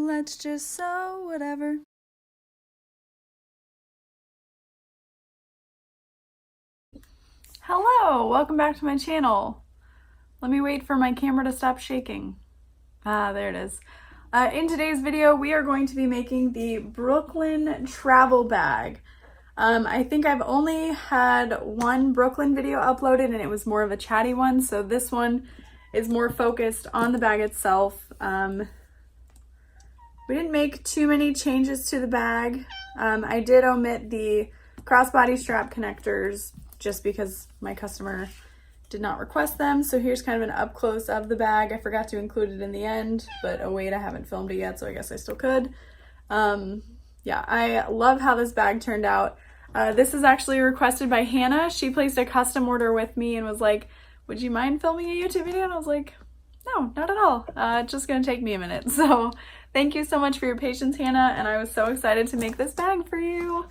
let's just sew whatever. Hello, welcome back to my channel. Let me wait for my camera to stop shaking. Ah, there it is. In today's video, we are going to be making the Brooklyn travel bag. I think I've only had one Brooklyn video uploaded and it was more of a chatty one, so this one is more focused on the bag itself. We didn't make too many changes to the bag. I did omit the crossbody strap connectors just because my customer did not request them. So here's kind of an up close of the bag. I forgot to include it in the end, but oh wait, I haven't filmed it yet, so I guess I still could. Yeah, I love how this bag turned out. This is actually requested by Hannah. She placed a custom order with me and was like, would you mind filming a YouTube video? And I was like, no, not at all. It's just gonna take me a minute. So thank you so much for your patience, Hannah, and I was so excited to make this bag for you.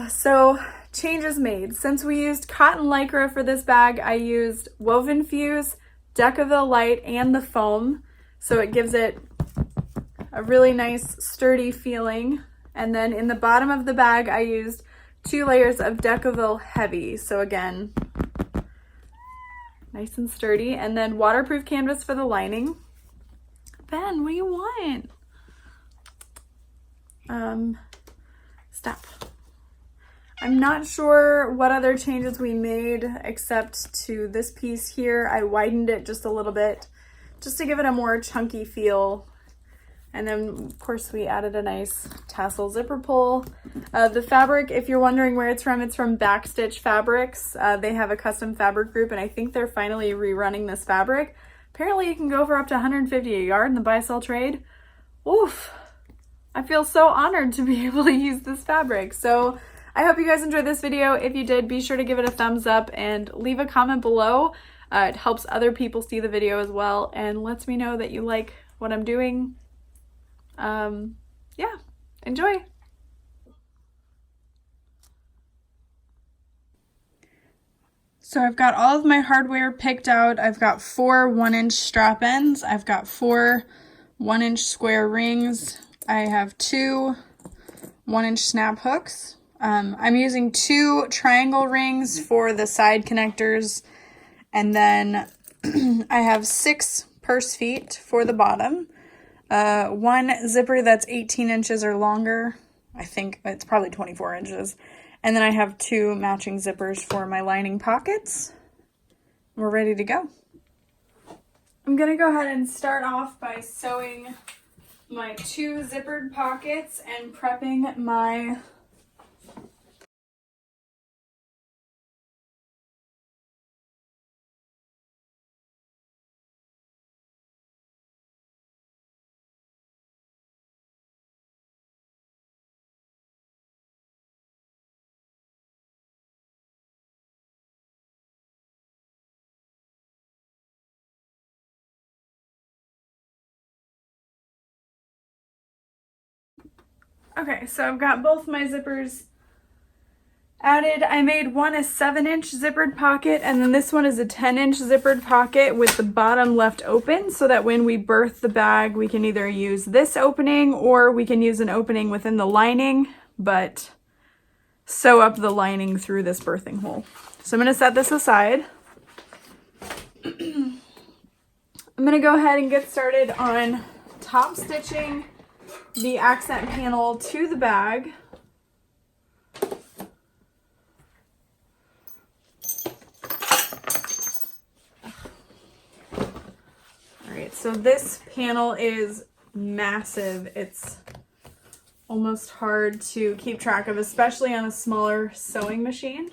So changes made. Since we used cotton lycra for this bag, I used Woven Fuse, Decaville Light, and the foam. So it gives it a really nice sturdy feeling. And then in the bottom of the bag, I used 2 layers of Decaville Heavy. So again, nice and sturdy. And then waterproof canvas for the lining. Ben, what do you want? Stop. I'm not sure what other changes we made except to this piece here. I widened it just a little bit just to give it a more chunky feel. And then of course we added a nice tassel zipper pull. The fabric, if you're wondering where it's from Backstitch Fabrics. They have a custom fabric group and I think they're finally rerunning this fabric. Apparently you can go for up to 150 a yard in the buy sell trade. Oof, I feel so honored to be able to use this fabric. So I hope you guys enjoyed this video. If you did, be sure to give it a thumbs up and leave a comment below. It helps other people see the video as well and lets me know that you like what I'm doing. Yeah, enjoy. So I've got all of my hardware picked out. I've got 4 1-inch strap ends. I've got 4 1-inch square rings. I have 2 1-inch snap hooks. I'm using 2 triangle rings for the side connectors. And then I have 6 purse feet for the bottom. 1 zipper that's 18 inches or longer. I think it's probably 24 inches. And then I have 2 matching zippers for my lining pockets. We're ready to go. I'm gonna go ahead and start off by sewing my 2 zippered pockets and prepping my Okay, so I've got both my zippers added. I made one a 7-inch zippered pocket, and then this one is a 10-inch zippered pocket with the bottom left open so that when we birth the bag, we can either use this opening or we can use an opening within the lining, but sew up the lining through this birthing hole. So I'm going to set this aside. I'm going to go ahead and get started on top stitching the accent panel to the bag. Alright, so this panel is massive. It's almost hard to keep track of, especially on a smaller sewing machine.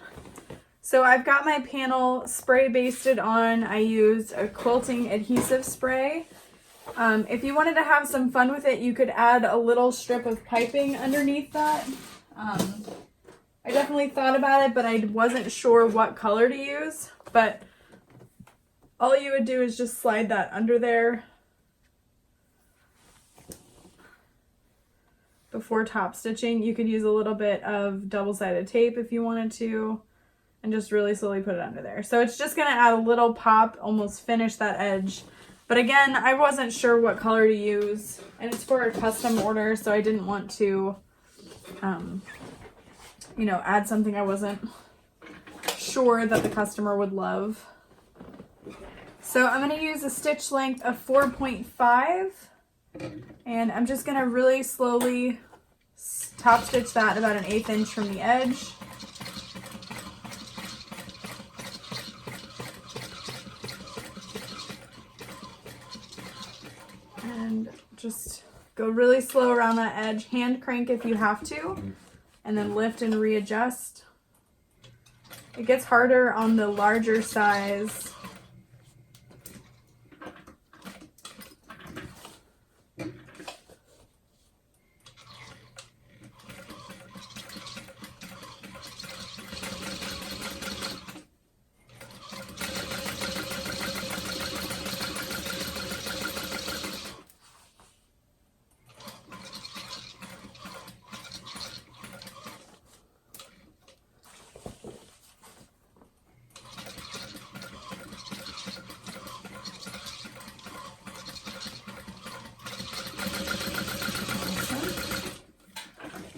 So I've got my panel spray basted on. I used a quilting adhesive spray. If you wanted to have some fun with it, you could add a little strip of piping underneath that. I definitely thought about it, but I wasn't sure what color to use. But all you would do is just slide that under there before top stitching. You could use a little bit of double-sided tape if you wanted to, and just really slowly put it under there. So it's just going to add a little pop, almost finish that edge But again, I wasn't sure what color to use, and it's for a custom order, so I didn't want to, you know, add something I wasn't sure that the customer would love. So I'm going to use a stitch length of 4.5, and I'm just going to really slowly top stitch that about 1/8 inch from the edge. And just go really slow around that edge. Hand crank if you have to, and then lift and readjust. It gets harder on the larger size.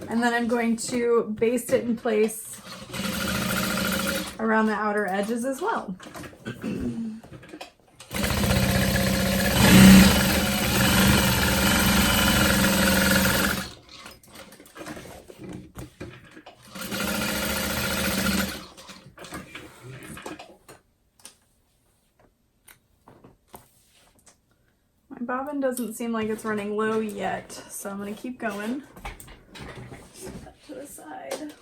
And then I'm going to baste it in place around the outer edges as well. My bobbin doesn't seem like it's running low yet, so I'm going to keep going. Set that to the side.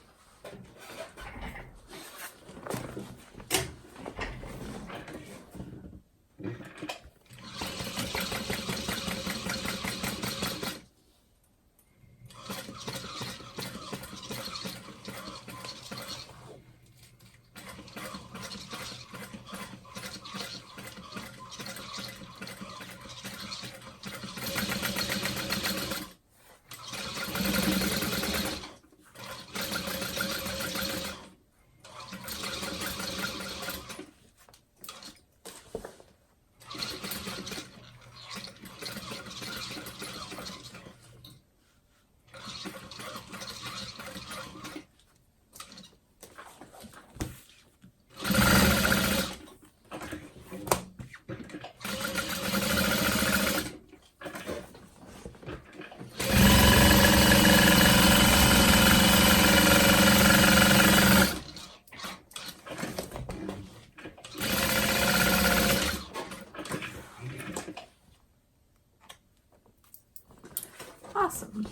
Awesome.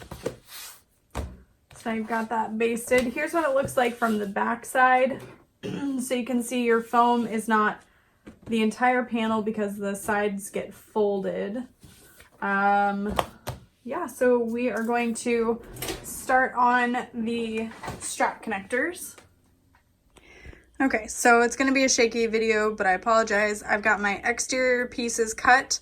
So I've got that basted. Here's what it looks like from the back side. So you can see your foam is not the entire panel because the sides get folded. Yeah, so we are going to start on the strap connectors. Okay, so it's going to be a shaky video, but I apologize. I've got my exterior pieces cut.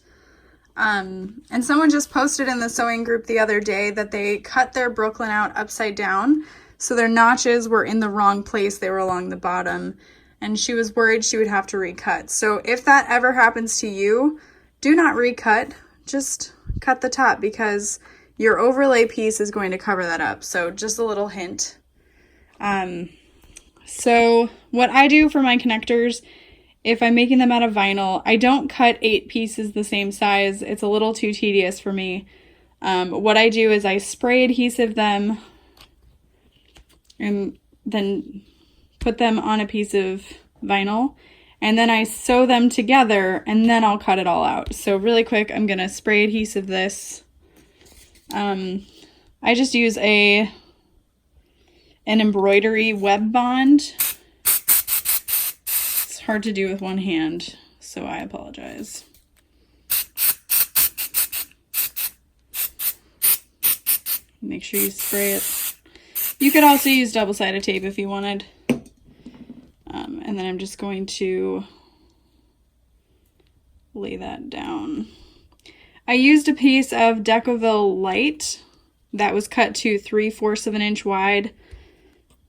And someone just posted in the sewing group the other day that they cut their Brooklyn out upside down. So their notches were in the wrong place. They were along the bottom. And she was worried she would have to recut. So if that ever happens to you, do not recut. Just cut the top because your overlay piece is going to cover that up. So just a little hint. So what I do for my connectors, if I'm making them out of vinyl, I don't cut 8 pieces the same size. It's a little too tedious for me. What I do is I spray adhesive them and then put them on a piece of vinyl, and then I sew them together, and then I'll cut it all out. So really quick, I'm going to spray adhesive this. I just use an embroidery web bond. Hard to do with one hand, so I apologize. Make sure you spray it. You could also use double-sided tape if you wanted. And then I'm just going to lay that down. I used a piece of Decoville Light that was cut to 3/4 of an inch wide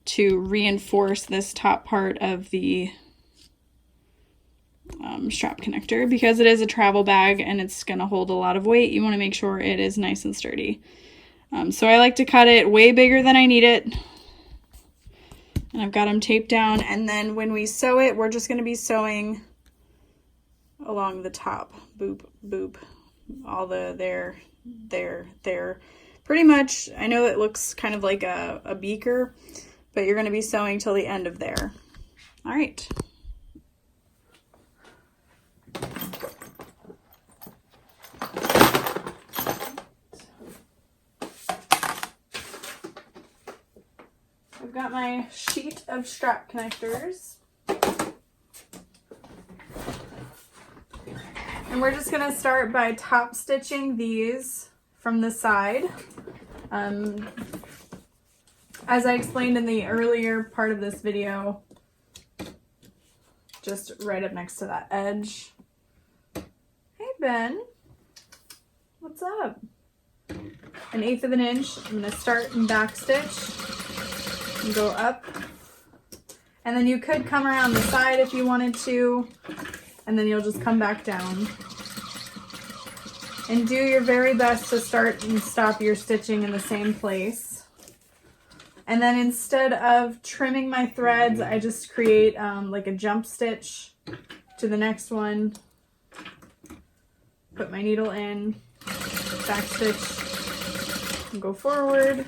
to reinforce this top part of the strap connector. Because it is a travel bag and it's going to hold a lot of weight, you want to make sure it is nice and sturdy. So I like to cut it way bigger than I need it. And I've got them taped down. And then when we sew it, we're just going to be sewing along the top. Boop, boop. All the there. Pretty much, I know it looks kind of like a beaker, but you're going to be sewing till the end of there. All right. I've got my sheet of strap connectors. And we're just going to start by top stitching these from the side. As I explained in the earlier part of this video, just right up next to that edge. Hey Ben, what's up? 1/8 of an inch. I'm going to start and back stitch and go up. And then you could come around the side if you wanted to, and then you'll just come back down. And do your very best to start and stop your stitching in the same place. And then instead of trimming my threads, I just create like a jump stitch to the next one. Put my needle in, back stitch, and go forward,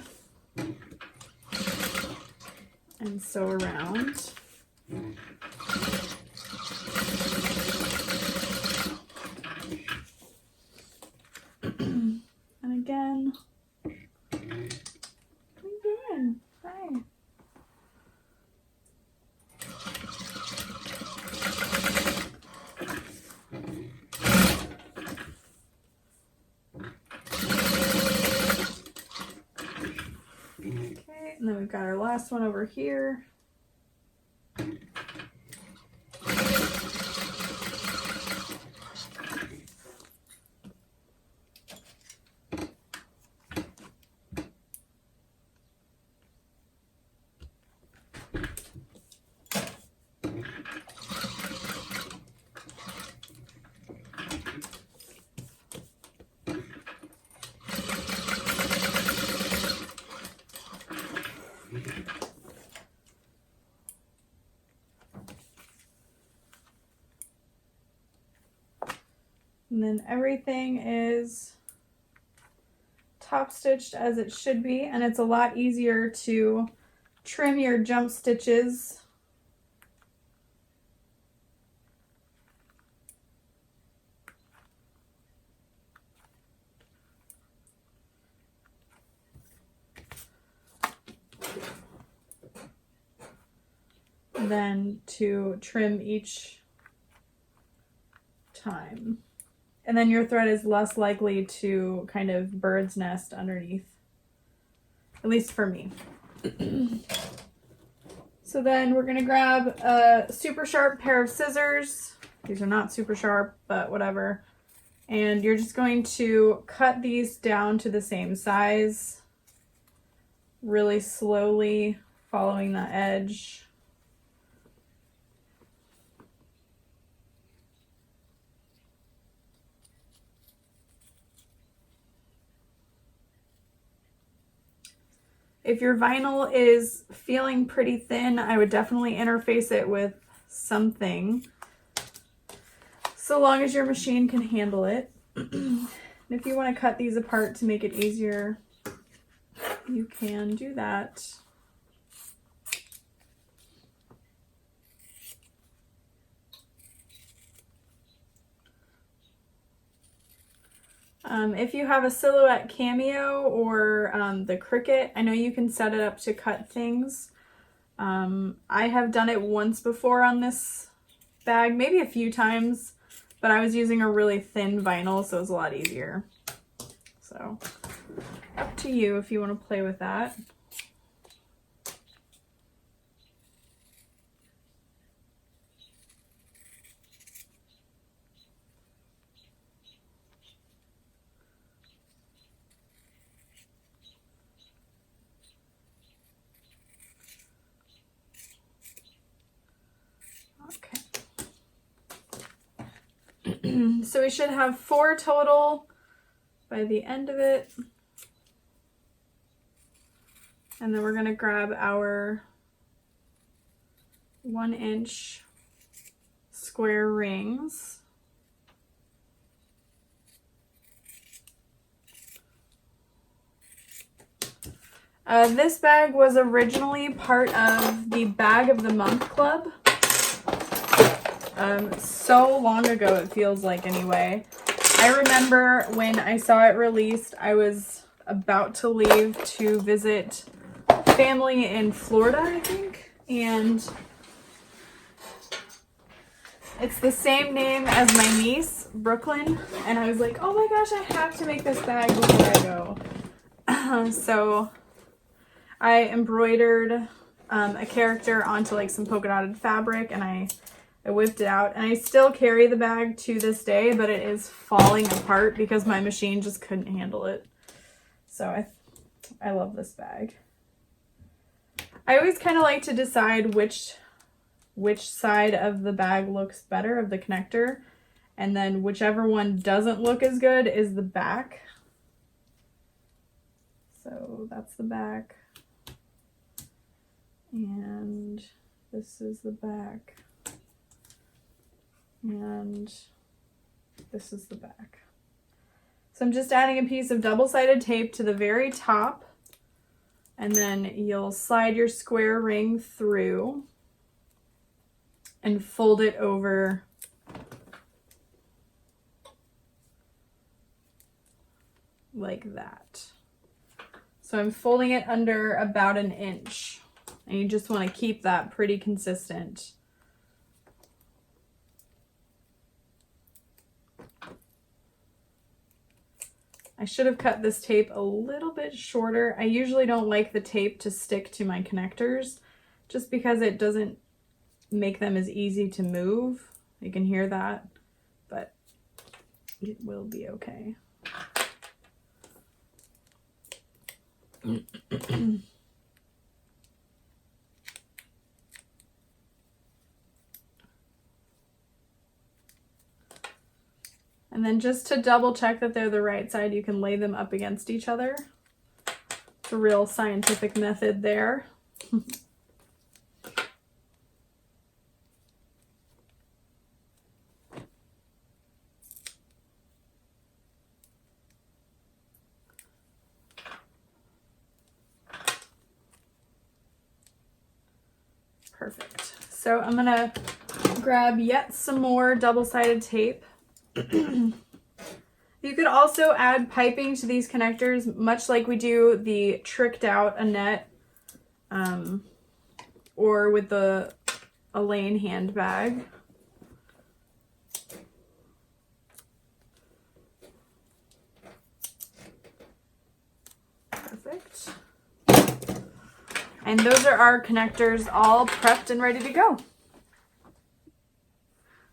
and sew around. And again, what are you doing? Hi. Okay, and then we've got our last one over here. And then everything is top stitched as it should be, and it's a lot easier to trim your jump stitches than to trim each time. And then your thread is less likely to kind of bird's nest underneath, at least for me. So then we're gonna grab a super sharp pair of scissors. These are not super sharp, but whatever. And you're just going to cut these down to the same size, really slowly following the edge. If your vinyl is feeling pretty thin, I would definitely interface it with something, so long as your machine can handle it. And if you want to cut these apart to make it easier, you can do that. If you have a Silhouette Cameo or the Cricut, I know you can set it up to cut things. I have done it once before on this bag, maybe a few times, but I was using a really thin vinyl, so it was a lot easier. So, up to you if you want to play with that. Okay. So we should have 4 total by the end of it. And then we're going to grab our 1-inch square rings. This bag was originally part of the Bag of the Month Club. So long ago it feels like anyway. I remember when I saw it released, I was about to leave to visit family in Florida, I think, and it's the same name as my niece, Brooklyn, and I was like, oh my gosh, I have to make this bag before I go. So I embroidered a character onto like some polka dotted fabric, and I whipped it out, and I still carry the bag to this day, but it is falling apart because my machine just couldn't handle it. So I love this bag. I always kind of like to decide which side of the bag looks better, of the connector, and then whichever one doesn't look as good is the back. So that's the back, and this is the back, and this is the back. So I'm just adding a piece of double-sided tape to the very top, and then you'll slide your square ring through and fold it over like that. So I'm folding it under about 1 inch, and you just want to keep that pretty consistent. I should have cut this tape a little bit shorter. I usually don't like the tape to stick to my connectors just because it doesn't make them as easy to move. You can hear that, but it will be okay. And then just to double check that they're the right side, you can lay them up against each other. It's a real scientific method there. Perfect. So I'm gonna grab yet some more double-sided tape. You could also add piping to these connectors, much like we do the Tricked Out Annette or with the Elaine handbag. Perfect. And those are our connectors all prepped and ready to go.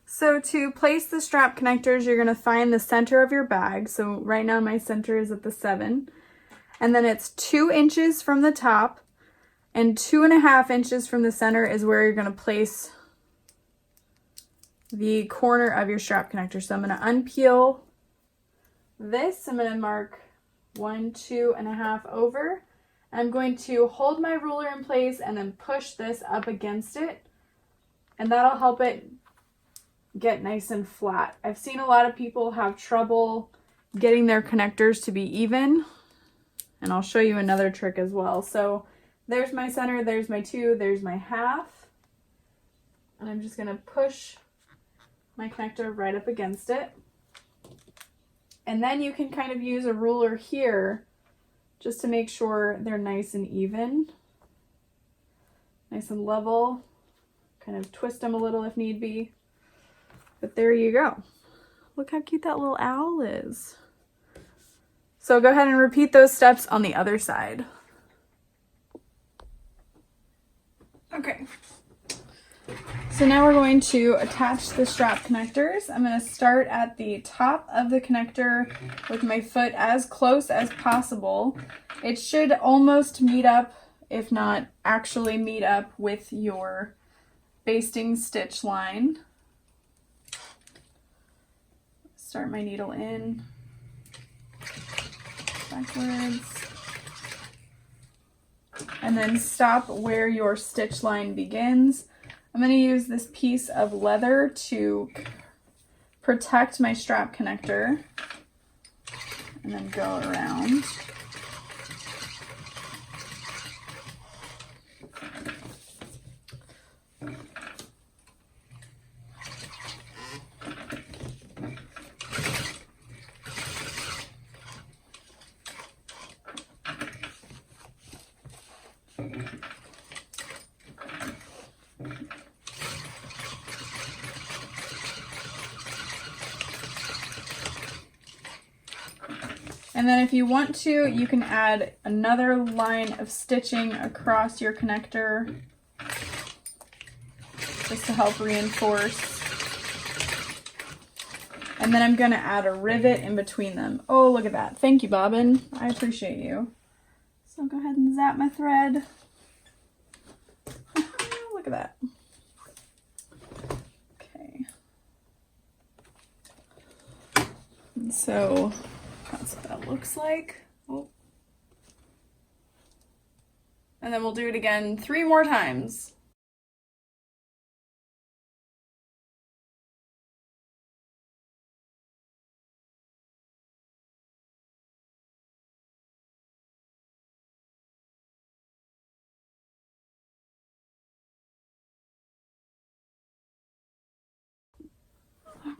So to place the strap connectors, you're going to find the center of your bag. So right now my center is at the 7. And then it's 2 inches from the top, and 2.5 inches from the center is where you're going to place the corner of your strap connector. So I'm going to unpeel this. I'm going to mark 1, 2.5 over. I'm going to hold my ruler in place and then push this up against it, and that'll help it get nice and flat. I've seen a lot of people have trouble getting their connectors to be even, and I'll show you another trick as well. So there's my center, there's my 2, there's my half, and I'm just going to push my connector right up against it. And then you can kind of use a ruler here just to make sure they're nice and even, nice and level. Kind of twist them a little if need be. But there you go. Look how cute that little owl is. So go ahead and repeat those steps on the other side. Okay. So now we're going to attach the strap connectors. I'm going to start at the top of the connector with my foot as close as possible. It should almost meet up, if not actually meet up, with your basting stitch line. Start my needle in, backwards, and then stop where your stitch line begins. I'm going to use this piece of leather to protect my strap connector, and then go around. And then if you want to, you can add another line of stitching across your connector just to help reinforce. And then I'm going to add a rivet in between them. Oh, look at that. Thank you, Bobbin. I appreciate you. So I'll go ahead and zap my thread. Look at that. Okay. And so that's what that looks like. Oh. And then we'll do it again 3 more times.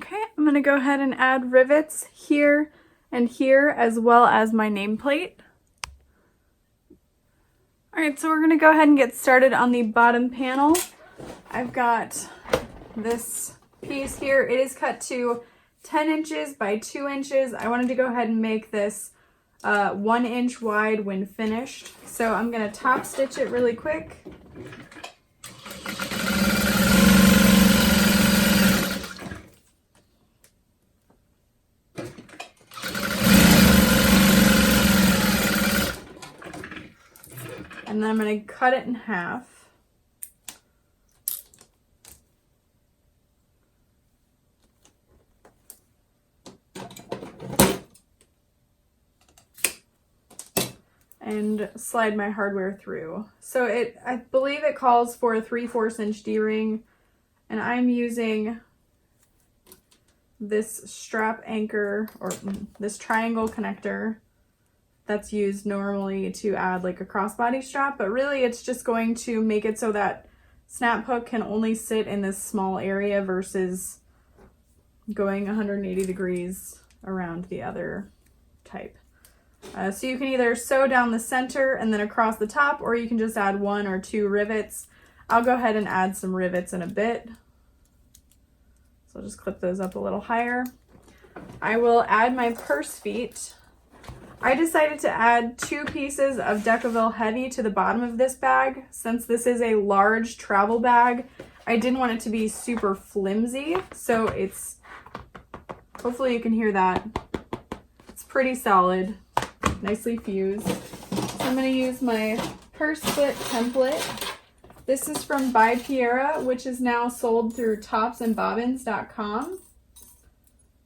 Okay, I'm going to go ahead and add rivets here and here, as well as my nameplate. Alright, so we're going to go ahead and get started on the bottom panel. I've got this piece here. It is cut to 10 inches by 2 inches. I wanted to go ahead and make this 1 inch wide when finished. So I'm going to top stitch it really quick. And then I'm going to cut it in half. And slide my hardware through. So I believe it calls for a 3/4 inch D-ring, and I'm using this strap anchor, or this triangle connector that's used normally to add like a crossbody strap, but really it's just going to make it so that snap hook can only sit in this small area versus going 180 degrees around the other type. So you can either sew down the center and then across the top, or you can just add 1 or 2 rivets. I'll go ahead and add some rivets in a bit. So I'll just clip those up a little higher. I will add my purse feet. I decided to add 2 pieces of Decaville Heavy to the bottom of this bag. Since this is a large travel bag, I didn't want it to be super flimsy, so it's, hopefully you can hear that, it's pretty solid, nicely fused. So I'm going to use my purse foot template. This is from By Piera, which is now sold through topsandbobbins.com.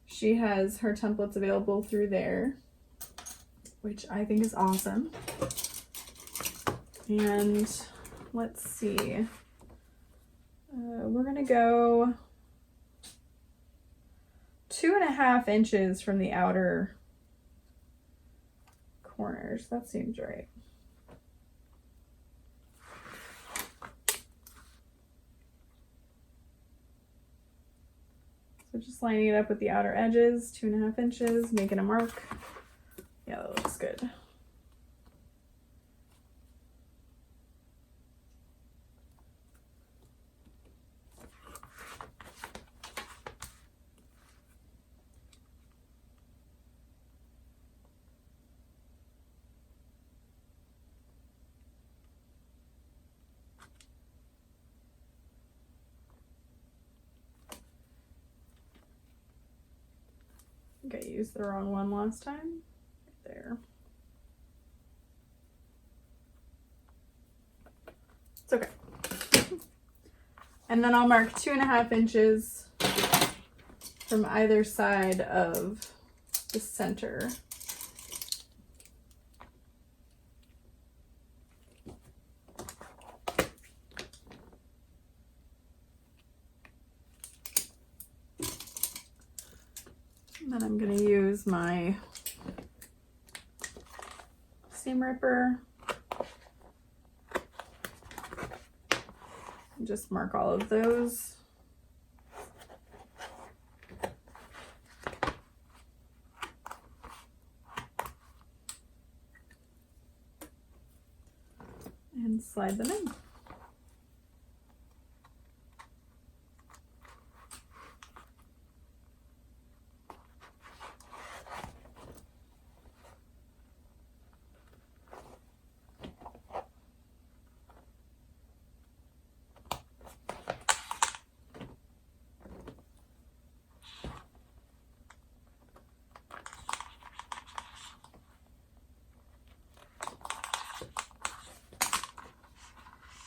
She has her templates available through there, which I think is awesome. And let's see. We're gonna go 2.5 inches from the outer corners. That seems right. So just lining it up with the outer edges, 2.5 inches, making a mark. Yeah, that looks good. I think I used the wrong one last time. Right there. It's okay. And then I'll mark 2.5 inches from either side of the center. And then I'm going to use my seam ripper and just mark all of those. And slide them in.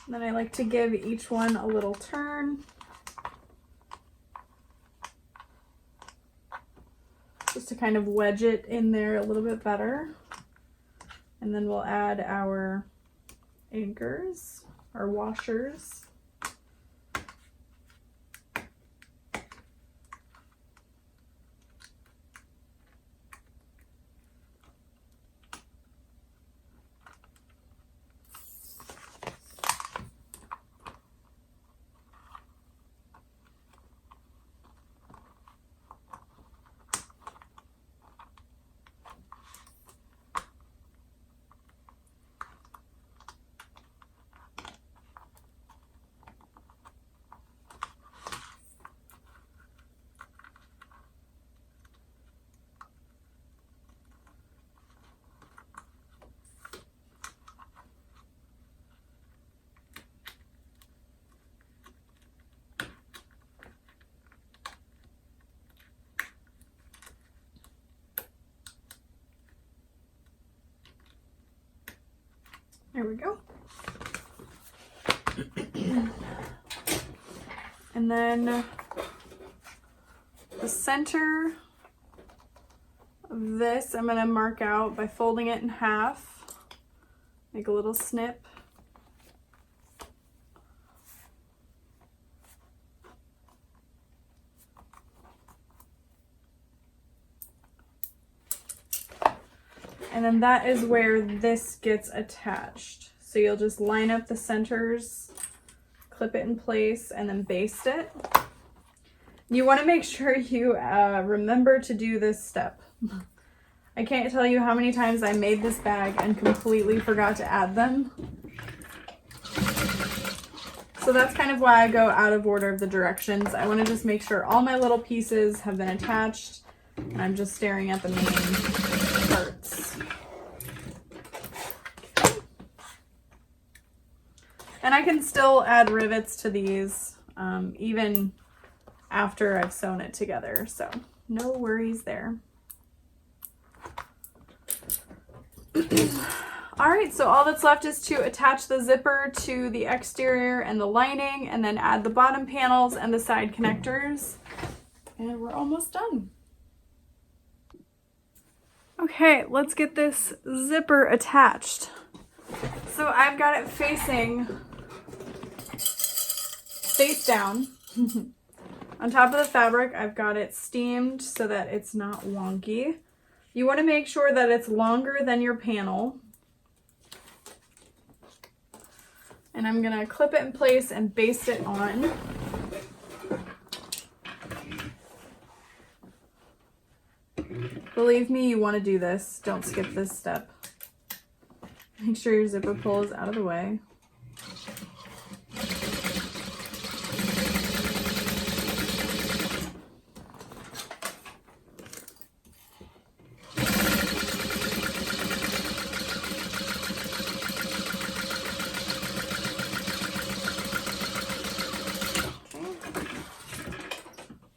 Then I like to give each one a little turn. Just to kind of wedge it in there a little bit better. And then we'll add our anchors, our washers. There we go. And then the center of this, I'm going to mark out by folding it in half, make a little snip. And then that is where this gets attached. So you'll just line up the centers, clip it in place, and then baste it. You want to make sure you remember to do this step. I can't tell you how many times I made this bag and completely forgot to add them. So that's kind of why I go out of order of the directions. I want to just make sure all my little pieces have been attached and I'm just staring at the main parts. And I can still add rivets to these even after I've sewn it together, so no worries there. All right, so all that's left is to attach the zipper to the exterior and the lining, and then add the bottom panels and the side connectors, and we're almost done. Okay, let's get this zipper attached. So I've got it face down. On top of the fabric, I've got it steamed so that it's not wonky. You want to make sure that it's longer than your panel. And I'm going to clip it in place and baste it on. Believe me, you want to do this. Don't skip this step. Make sure your zipper pull is out of the way.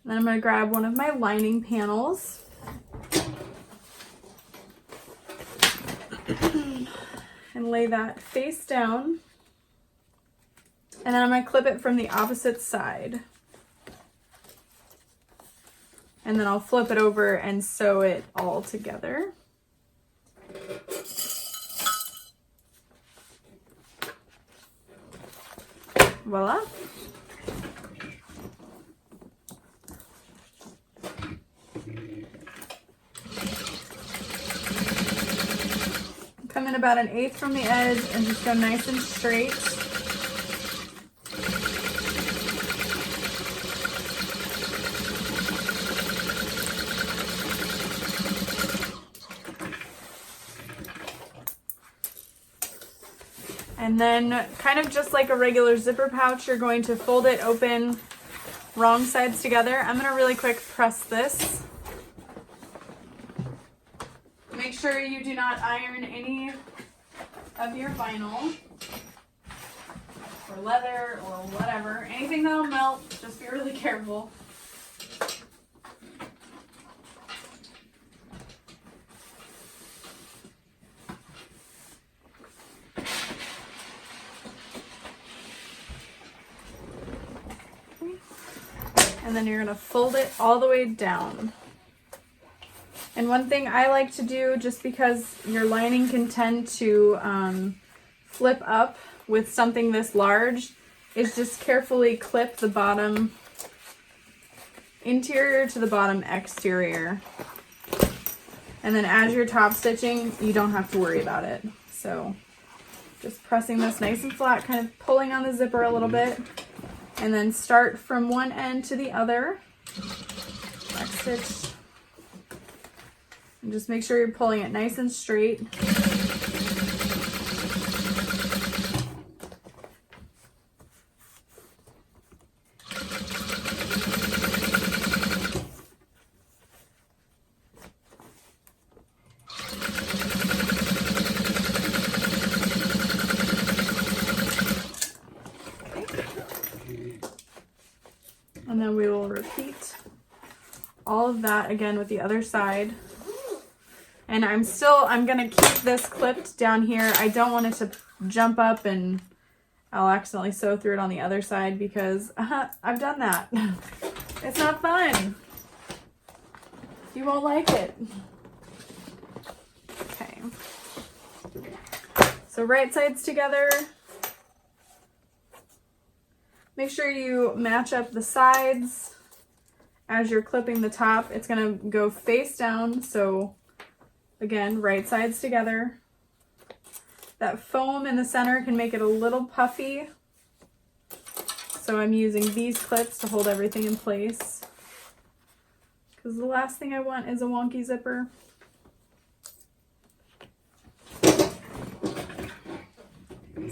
Then I'm going to grab one of my lining panels and lay that face down. And then I'm going to clip it from the opposite side. and then I'll flip it over and sew it all together. Voila. Come in about 1/8 from the edge and just go nice and straight. And then kind of just like a regular zipper pouch, you're going to fold it open, wrong sides together. I'm going to really quick press this. Make sure you do not iron any of your vinyl or leather or whatever. Anything that'll melt, just be really careful. And then you're going to fold it all the way down. And one thing I like to do, just because your lining can tend to flip up with something this large, is just carefully clip the bottom interior to the bottom exterior. And then as you're top stitching, you don't have to worry about it. So just pressing this nice and flat, kind of pulling on the zipper a little bit. And then start from one end to the other. Back stitch. And just make sure you're pulling it nice and straight. And then we will repeat all of that again with the other side. And I'm gonna keep this clipped down here. I don't want it to jump up and I'll accidentally sew through it on the other side, because I've done that. It's not fun. You won't like it. Okay. So right sides together. Make sure you match up the sides as you're clipping the top. It's gonna go face down, so again, right sides together. That foam in the center can make it a little puffy, so I'm using these clips to hold everything in place, because the last thing I want is a wonky zipper.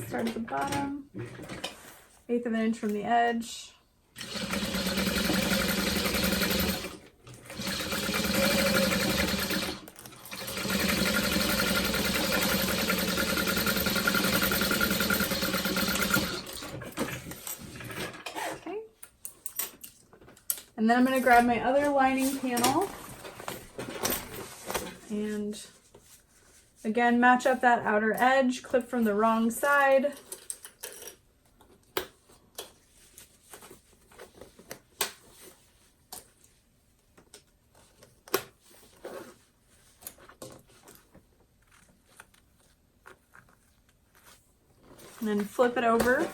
Start at the bottom. 1/8 of an inch from the edge. Okay. And then I'm going to grab my other lining panel and again match up that outer edge, clip from the wrong side. And then flip it over.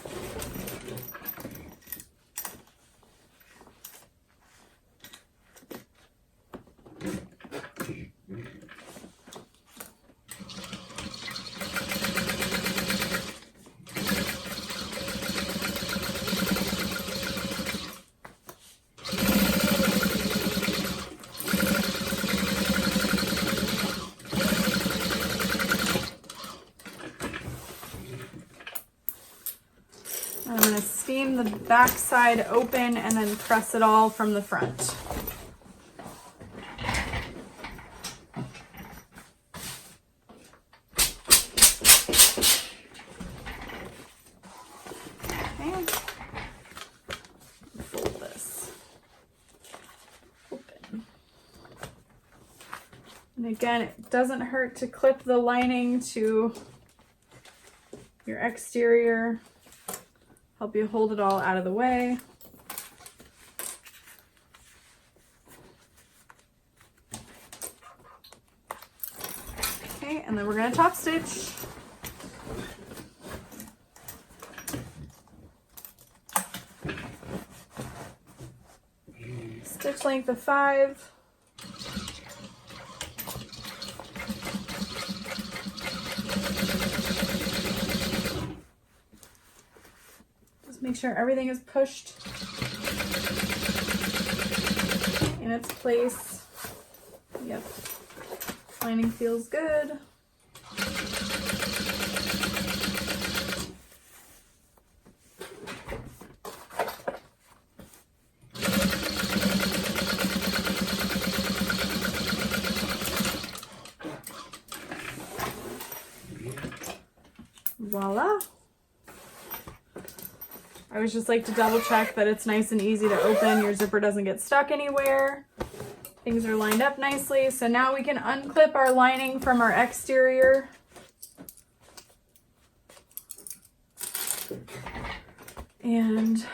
I'm going to seam the back side open and then press it all from the front. Okay. Fold this open. And again, it doesn't hurt to clip the lining to your exterior. Help you hold it all out of the way. and then we're gonna top stitch. Stitch length of 5. Just make sure everything is pushed in its place. Yep, lining feels good. Voila. I always just like to double check that it's nice and easy to open. Your zipper doesn't get stuck anywhere. Things are lined up nicely. So now we can unclip our lining from our exterior. And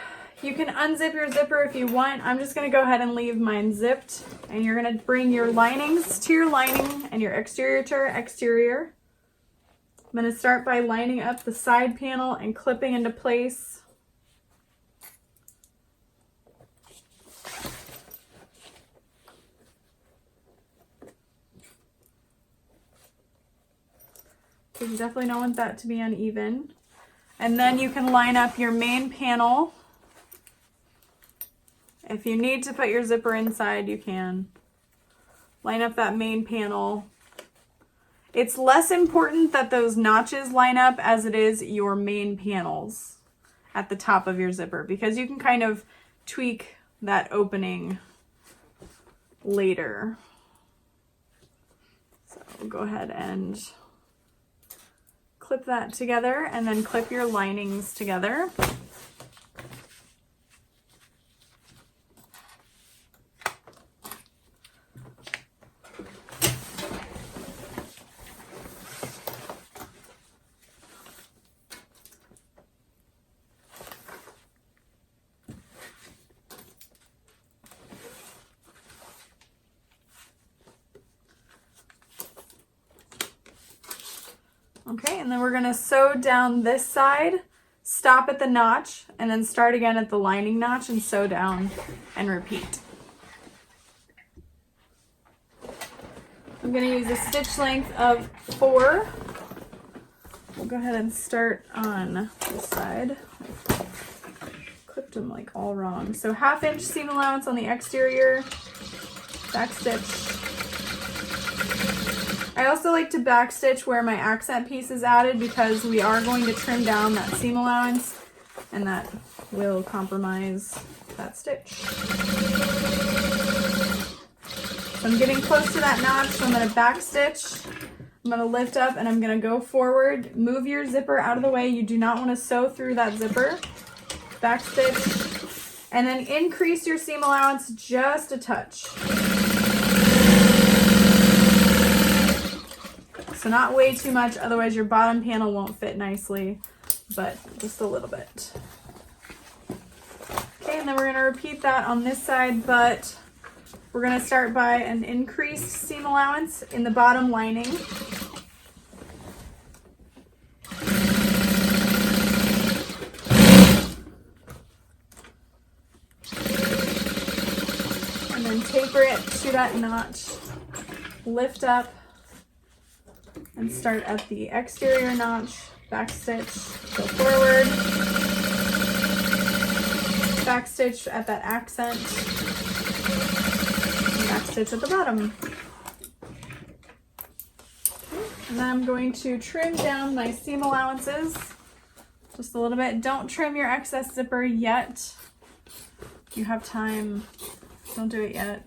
you can unzip your zipper if you want. I'm just gonna go ahead and leave mine zipped. And you're gonna bring your linings to your lining and your exterior to your exterior. I'm going to start by lining up the side panel and clipping into place. You definitely don't want that to be uneven. And then you can line up your main panel. If you need to put your zipper inside, you can. Line up that main panel. It's less important that those notches line up as it is your main panels at the top of your zipper, because you can kind of tweak that opening later. So we'll go ahead and clip that together and then clip your linings together. Okay, and then we're gonna sew down this side, stop at the notch, and then start again at the lining notch and sew down and repeat. I'm gonna use a stitch length of 4. We'll go ahead and start on this side. Clipped them like all wrong. So 1/2 inch seam allowance on the exterior, back stitch. I also like to backstitch where my accent piece is added, because we are going to trim down that seam allowance and that will compromise that stitch. So I'm getting close to that notch, so I'm going to backstitch. I'm going to lift up and I'm going to go forward. Move your zipper out of the way. You do not want to sew through that zipper. Backstitch. And then increase your seam allowance just a touch. So not way too much, otherwise your bottom panel won't fit nicely, but just a little bit. Okay, and then we're going to repeat that on this side, but we're going to start by an increased seam allowance in the bottom lining. And then taper it to that notch, lift up, and start at the exterior notch, back stitch, go forward, back stitch at that accent, and back stitch at the bottom. Okay. And then I'm going to trim down my seam allowances just a little bit. Don't trim your excess zipper yet. You have time, don't do it yet.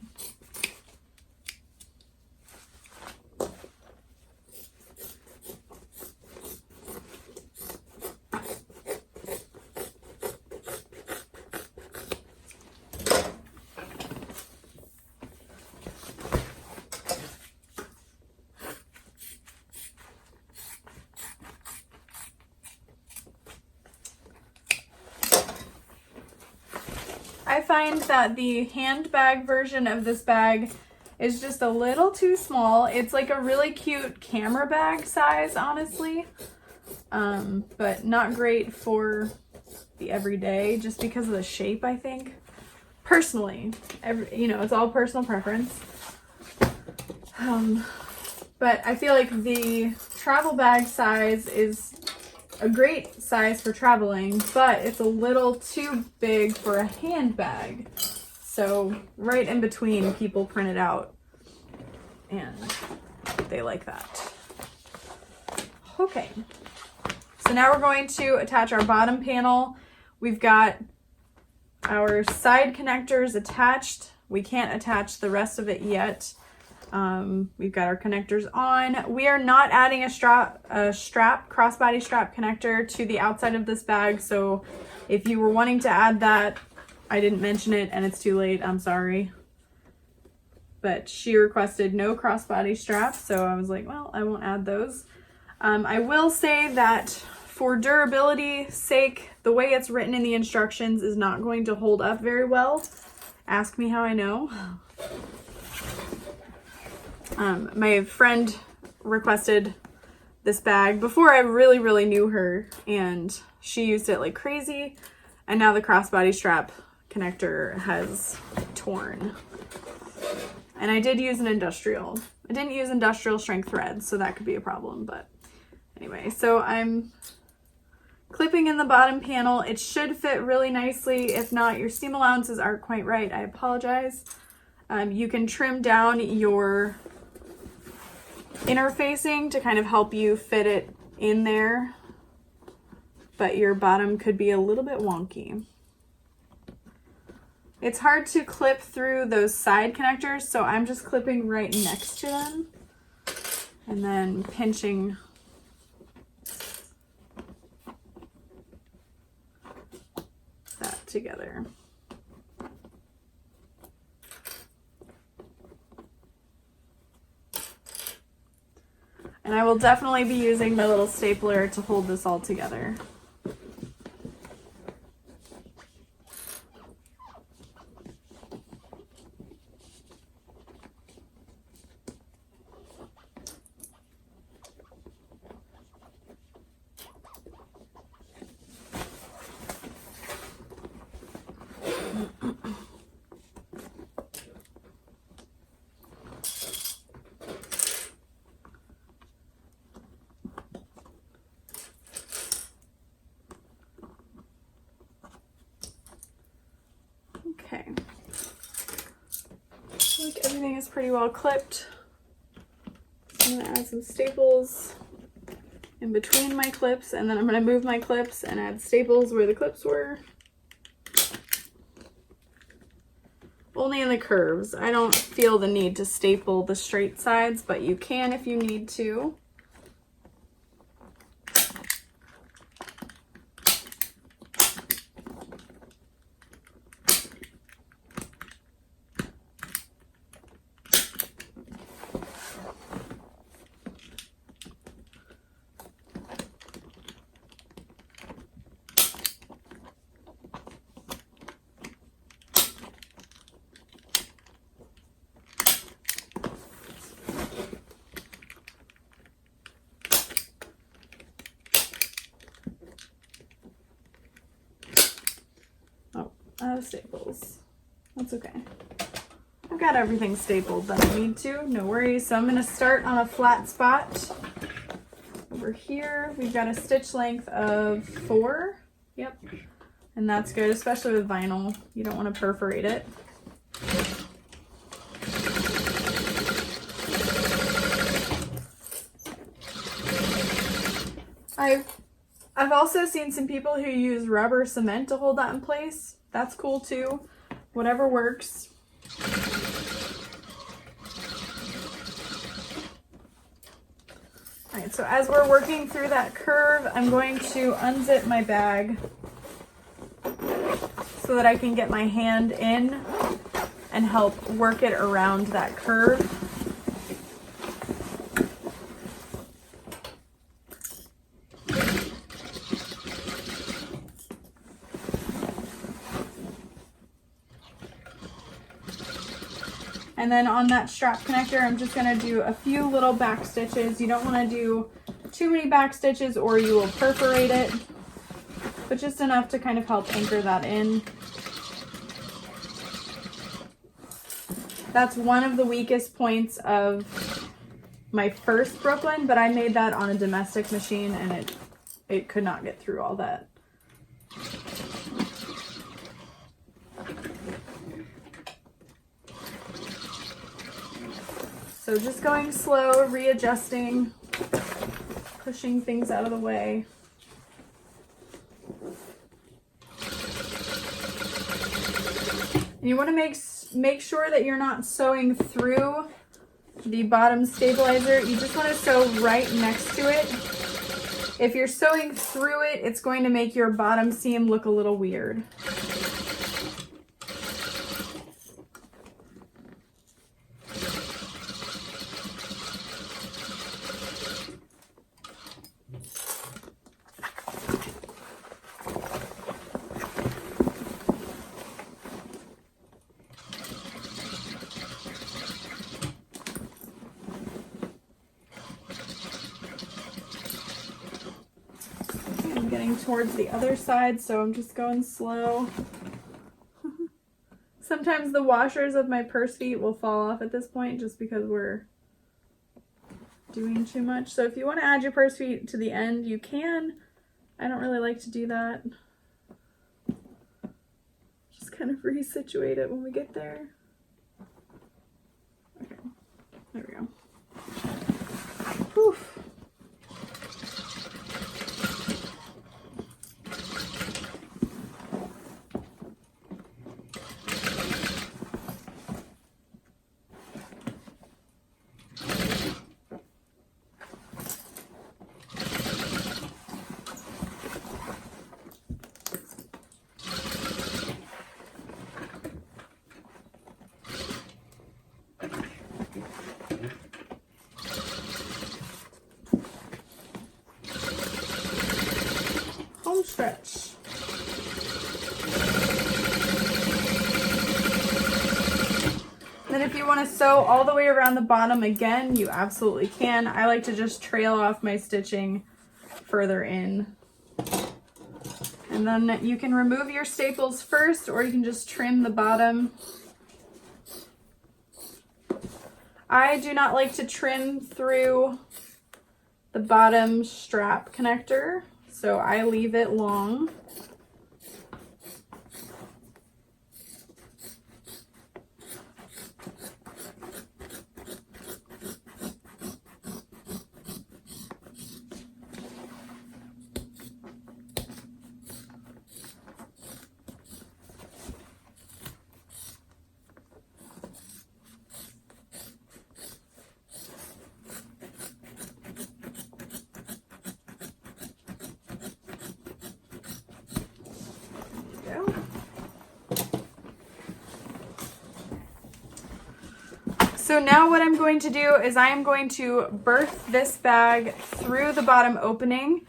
I find that the handbag version of this bag is just a little too small. It's like a really cute camera bag size, honestly, but not great for the everyday just because of the shape, I think. Personally, you know, it's all personal preference. But I feel like the travel bag size is a great size for traveling, but it's a little too big for a handbag. So right in between, people print it out and they like that. Okay, so now we're going to attach our bottom panel. We've got our side connectors attached. We can't attach the rest of it yet. We've got our connectors on. We are not adding a crossbody strap connector to the outside of this bag. So if you were wanting to add that, I didn't mention it and it's too late. I'm sorry. But she requested no crossbody strap. So I was like, well, I won't add those. I will say that for durability's sake, the way it's written in the instructions is not going to hold up very well. Ask me how I know. My friend requested this bag before I really knew her, and she used it like crazy, and now the crossbody strap connector has torn. And I did use an industrial. I didn't use industrial strength thread, so that could be a problem, but anyway, so I'm clipping in the bottom panel. It should fit really nicely. If not, your seam allowances aren't quite right. I apologize. You can trim down your interfacing to kind of help you fit it in there, but your bottom could be a little bit wonky. It's hard to clip through those side connectors, so I'm just clipping right next to them and then pinching that together. And I will definitely be using my little stapler to hold this all together. Okay, I think everything is pretty well clipped. I'm gonna add some staples in between my clips, and then I'm gonna move my clips and add staples where the clips were. Only in the curves. I don't feel the need to staple the straight sides, but you can if you need to. Out of staples. That's okay. I've got everything stapled that I need to, no worries. So I'm gonna start on a flat spot. Over here, we've got a stitch length of 4. Yep. And that's good, especially with vinyl. You don't want to perforate it. I've also seen some people who use rubber cement to hold that in place. That's cool too. Whatever works. All right, so as we're working through that curve, I'm going to unzip my bag so that I can get my hand in and help work it around that curve. And then on that strap connector, I'm just gonna do a few little back stitches. You don't wanna do too many back stitches or you will perforate it, but just enough to kind of help anchor that in. That's one of the weakest points of my first Brooklyn, but I made that on a domestic machine and it could not get through all that. So just going slow, readjusting, pushing things out of the way. And you want to make sure that you're not sewing through the bottom stabilizer. You just want to sew right next to it. If you're sewing through it, it's going to make your bottom seam look a little weird. Getting towards the other side, so I'm just going slow. Sometimes the washers of my purse feet will fall off at this point just because we're doing too much. So if you want to add your purse feet to the end, you can. I don't really like to do that. Just kind of resituate it when we get there. Okay, there we go. Whew. Stretch. Then if you want to sew all the way around the bottom again, you absolutely can. I like to just trail off my stitching further in. And then you can remove your staples first, or you can just trim the bottom. I do not like to trim through the bottom strap connector, so I leave it long. So now what I'm going to do is I am going to birth this bag through the bottom opening,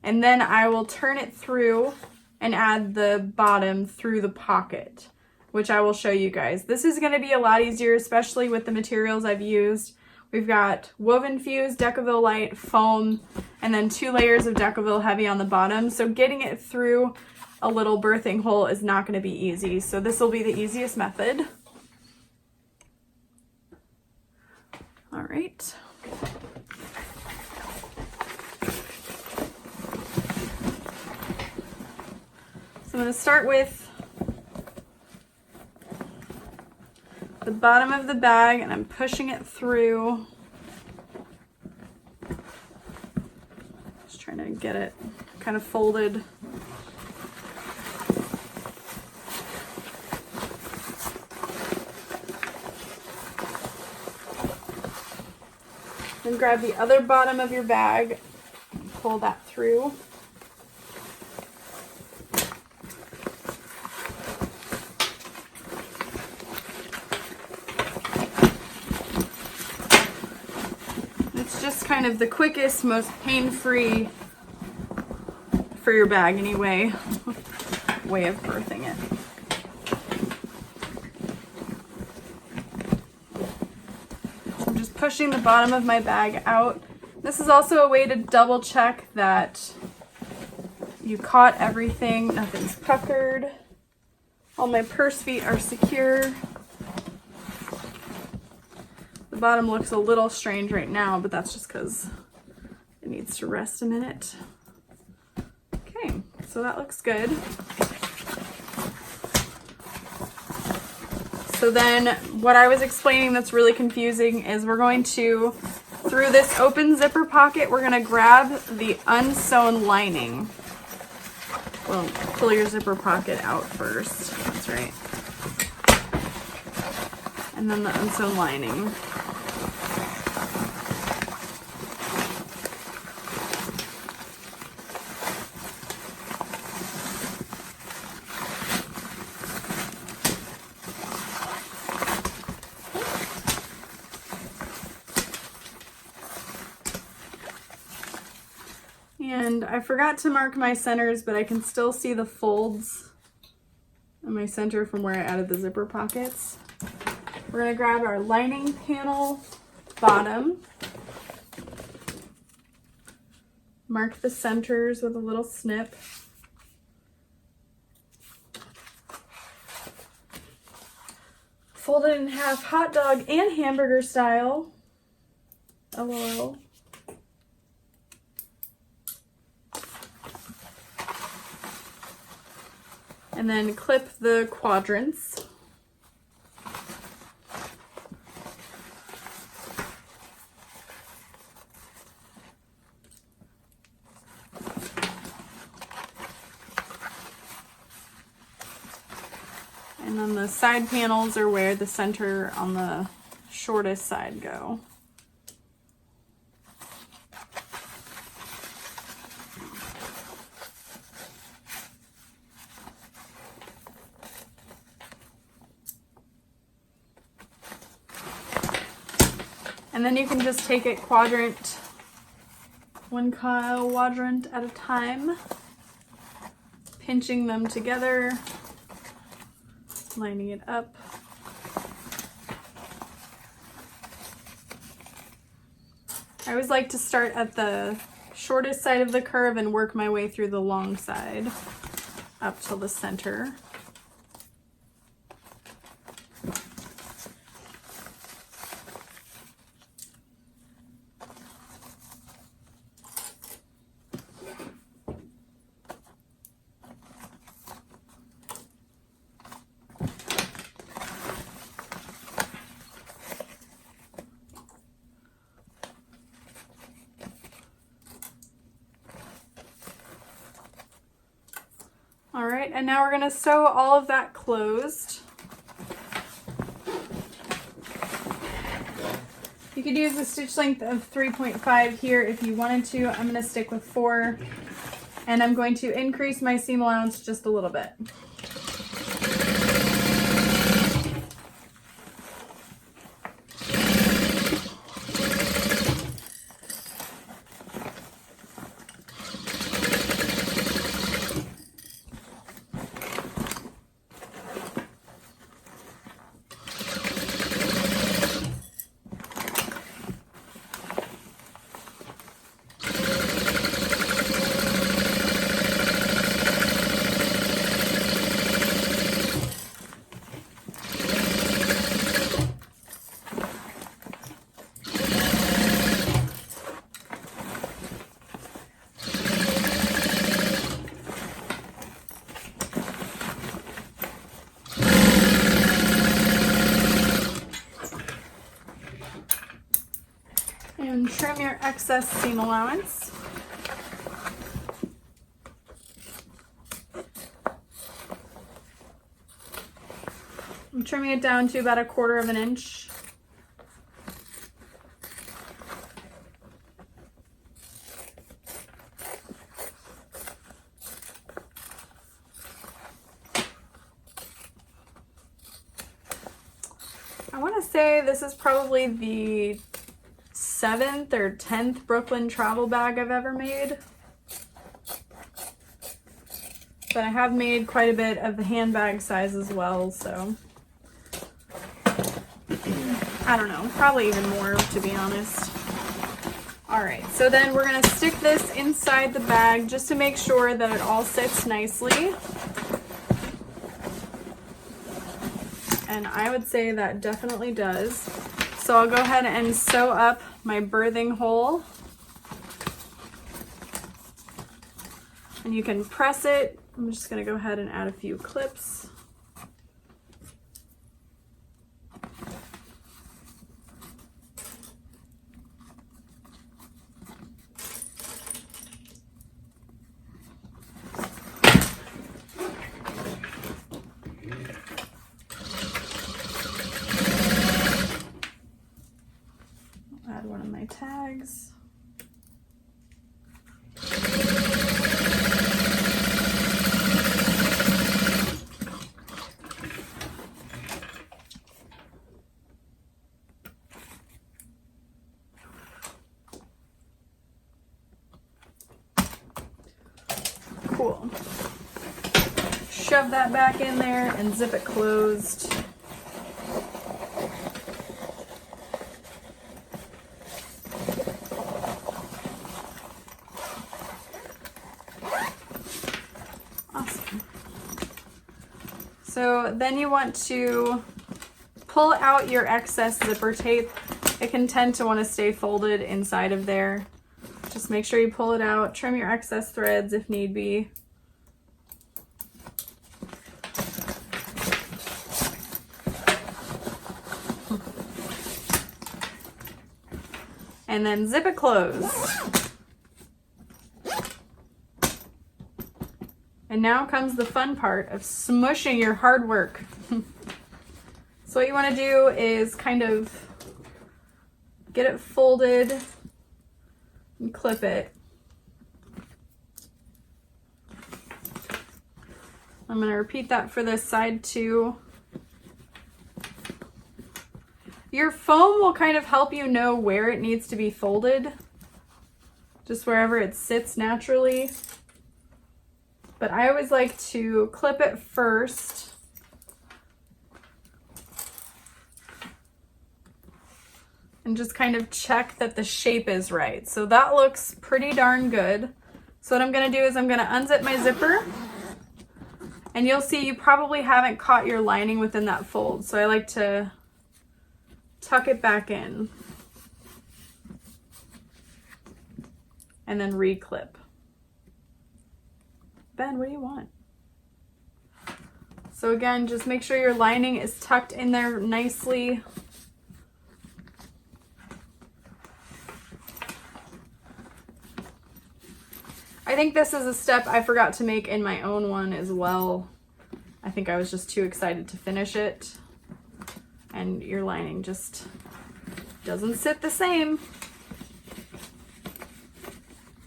and then I will turn it through and add the bottom through the pocket, which I will show you guys. This is going to be a lot easier, especially with the materials I've used. We've got woven fuse, Decaville light, foam, and then 2 layers of Decaville heavy on the bottom. So getting it through a little birthing hole is not going to be easy. So this will be the easiest method. All right. So I'm going to start with the bottom of the bag, and I'm pushing it through. Just trying to get it kind of folded. Then grab the other bottom of your bag and pull that through. It's just kind of the quickest, most pain-free, for your bag anyway, way of birthing it. pushing the bottom of my bag out. This is also a way to double check that you caught everything, nothing's puckered. All my purse feet are secure. The bottom looks a little strange right now, but that's just because it needs to rest a minute. Okay, so that looks good. So then what I was explaining that's really confusing is we're going to, through this open zipper pocket, we're gonna grab the unsewn lining. Well, pull your zipper pocket out first, that's right. And then the unsewn lining. And I forgot to mark my centers, but I can still see the folds in my center from where I added the zipper pockets. We're going to grab our lining panel bottom, mark the centers with a little snip. Fold it in half, hot dog and hamburger style. LOL. And then clip the quadrants. And then the side panels are where the center on the shortest side go. And then you can just take it one quadrant at a time, pinching them together, lining it up. I always like to start at the shortest side of the curve and work my way through the long side up till the center. All right, and now we're gonna sew all of that closed. You could use a stitch length of 3.5 here if you wanted to. I'm gonna stick with 4, and I'm going to increase my seam allowance just a little bit. And trim your excess seam allowance. I'm trimming it down to about 1/4 of an inch. I want to say this is probably the 7th or 10th Brooklyn travel bag I've ever made. But I have made quite a bit of the handbag size as well, so. I don't know, probably even more, to be honest. All right, so then we're gonna stick this inside the bag just to make sure that it all sits nicely. And I would say that definitely does. So I'll go ahead and sew up my birthing hole. And you can press it. I'm just gonna go ahead and add a few clips. Add one of my tags. Cool. Shove that back in there and zip it closed. Awesome. So then you want to pull out your excess zipper tape. It can tend to want to stay folded inside of there. Just make sure you pull it out, trim your excess threads if need be. And then zip it closed. And now comes the fun part of smushing your hard work. So what you want to do is kind of get it folded and clip it. I'm going to repeat that for this side too. Your foam will kind of help you know where it needs to be folded, just wherever it sits naturally. But I always like to clip it first. And just kind of check that the shape is right. So that looks pretty darn good. So what I'm gonna do is I'm gonna unzip my zipper, and you'll see you probably haven't caught your lining within that fold. So I like to tuck it back in and then re-clip. Ben, what do you want? So again, just make sure your lining is tucked in there nicely. I think this is a step I forgot to make in my own one as well. I think I was just too excited to finish it. And your lining just doesn't sit the same.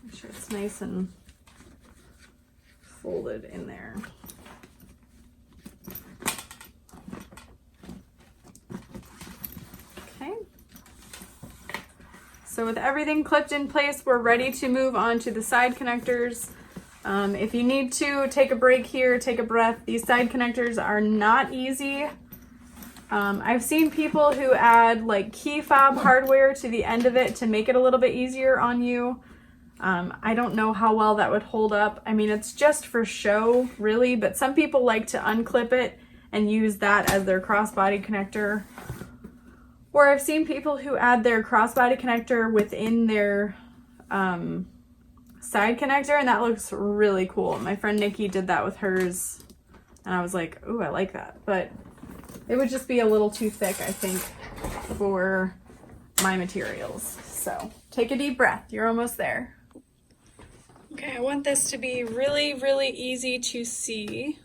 Make sure it's nice and folded in there. Okay. So with everything clipped in place, we're ready to move on to the side connectors. If you need to take a break here, take a breath. These side connectors are not easy. I've seen people who add like key fob hardware to the end of it to make it a little bit easier on you. I don't know how well that would hold up. I mean, it's just for show, really, but some people like to unclip it and use that as their crossbody connector. Or I've seen people who add their crossbody connector within their side connector, and that looks really cool. My friend Nikki did that with hers, and I was like, ooh, I like that. But it would just be a little too thick, I think, for my materials. So take a deep breath. You're almost there. Okay, I want this to be really, really easy to see.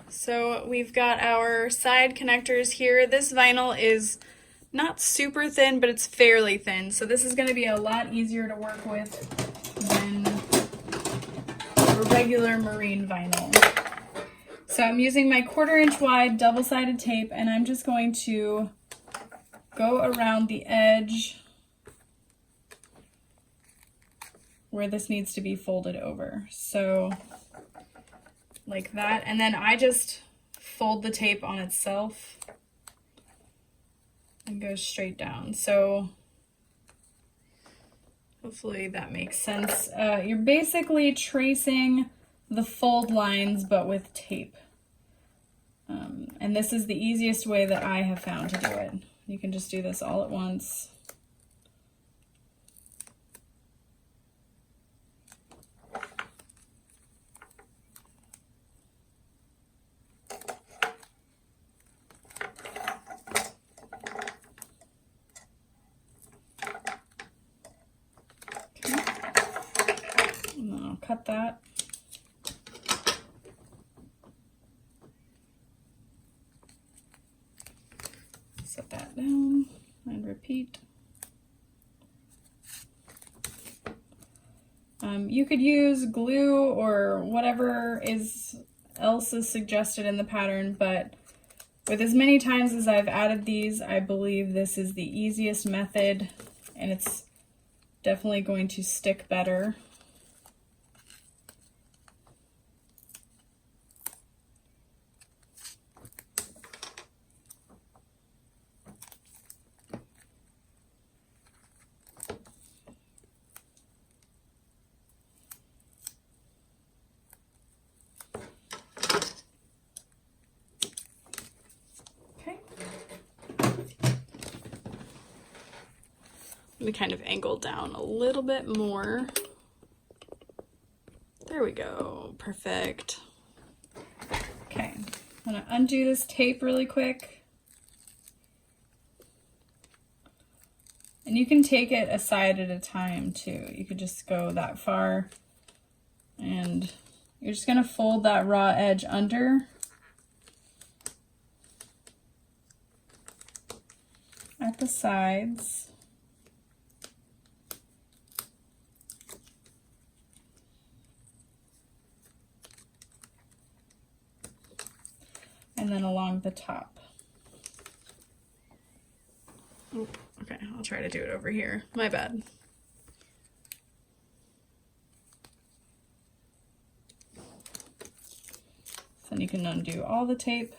So we've got our side connectors here. This vinyl is not super thin, but it's fairly thin. So this is going to be a lot easier to work with than a regular marine vinyl. So I'm using my 1/4 inch wide double-sided tape, and I'm just going to go around the edge where this needs to be folded over. So like that. And then I just fold the tape on itself and go straight down. So hopefully that makes sense. You're basically tracing the fold lines, but with tape. And this is the easiest way that I have found to do it. You can just do this all at once. And then I'll cut that. Set that down and repeat. You could use glue or whatever else is suggested in the pattern, but with as many times as I've added these, I believe this is the easiest method, and it's definitely going to stick better. Let me kind of angle down a little bit more. There we go, perfect. Okay, I'm gonna undo this tape really quick. And you can take it a side at a time too. You could just go that far and you're just gonna fold that raw edge under. At the sides. And then along the top. Oh, okay, I'll try to do it over here. My bad. Then you can undo all the tape.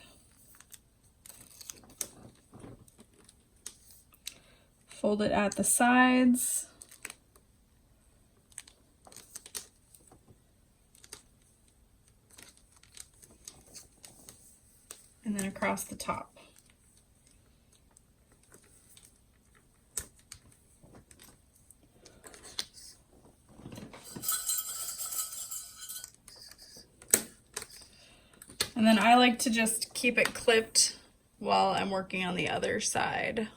Fold it at the sides. And then across the top. And then I like to just keep it clipped while I'm working on the other side.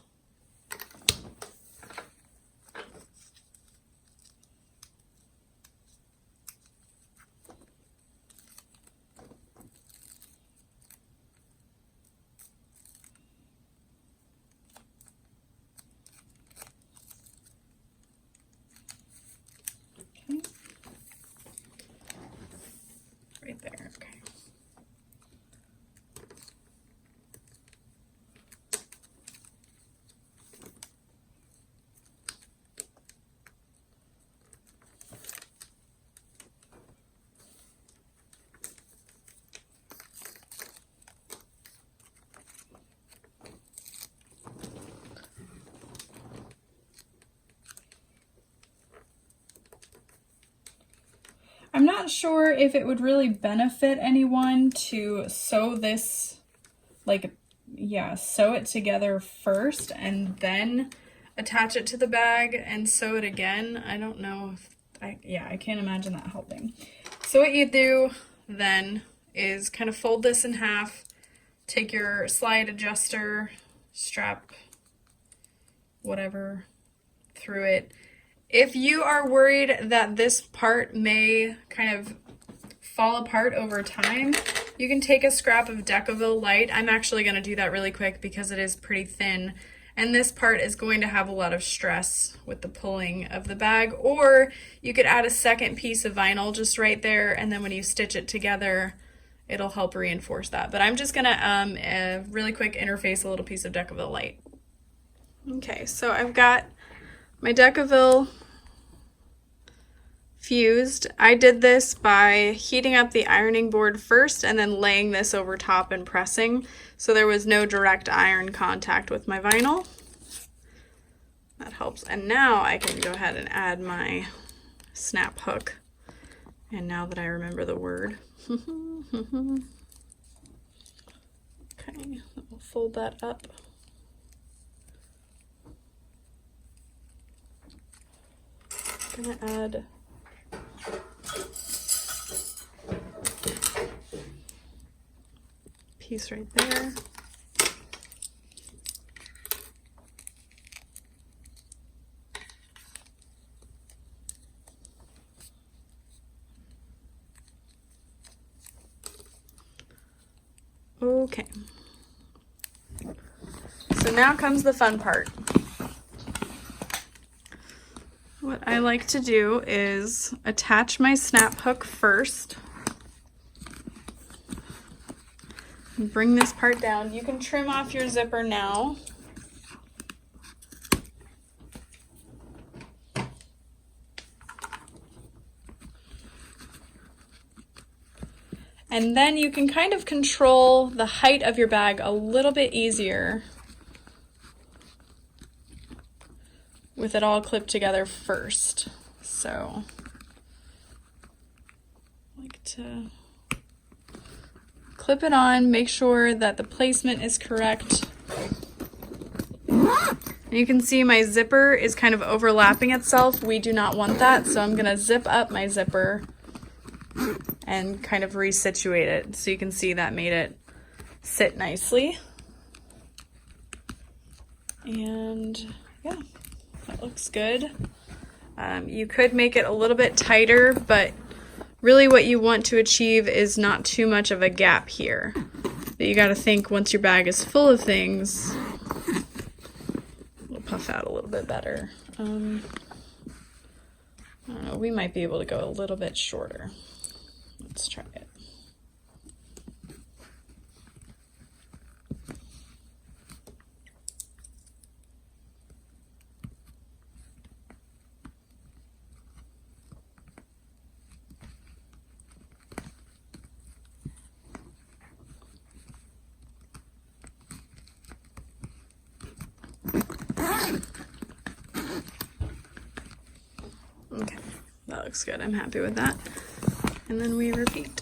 Right there, okay. I'm not sure if it would really benefit anyone to sew this, like, yeah, sew it together first and then attach it to the bag and sew it again. I don't know if, I can't imagine that helping. So what you do then is kind of fold this in half, take your slide adjuster, strap whatever through it. If you are worried that this part may kind of fall apart over time, you can take a scrap of Decaville Light. I'm actually going to do that really quick because it is pretty thin. And this part is going to have a lot of stress with the pulling of the bag. Or you could add a second piece of vinyl just right there, and then when you stitch it together, it'll help reinforce that. But I'm just going to really quick interface a little piece of Decaville Light. Okay, so I've got my Decaville fused. I did this by heating up the ironing board first and then laying this over top and pressing, so there was no direct iron contact with my vinyl. That helps. And now I can go ahead and add my snap hook. And now that I remember the word. Okay, we'll fold that up. I'm gonna add piece right there. Okay. So now comes the fun part. What I like to do is attach my snap hook first. And bring this part down. You can trim off your zipper now. And then you can kind of control the height of your bag a little bit easier with it all clipped together first. So I like to clip it on, make sure that the placement is correct. And you can see my zipper is kind of overlapping itself. We do not want that, so I'm gonna zip up my zipper and kind of resituate it. So you can see that made it sit nicely. And yeah, that looks good. You could make it a little bit tighter, but really what you want to achieve is not too much of a gap here. But you gotta think once your bag is full of things, it'll puff out a little bit better. I don't know, we might be able to go a little bit shorter. Let's try it. Okay, that looks good. I'm happy with that. And then we repeat.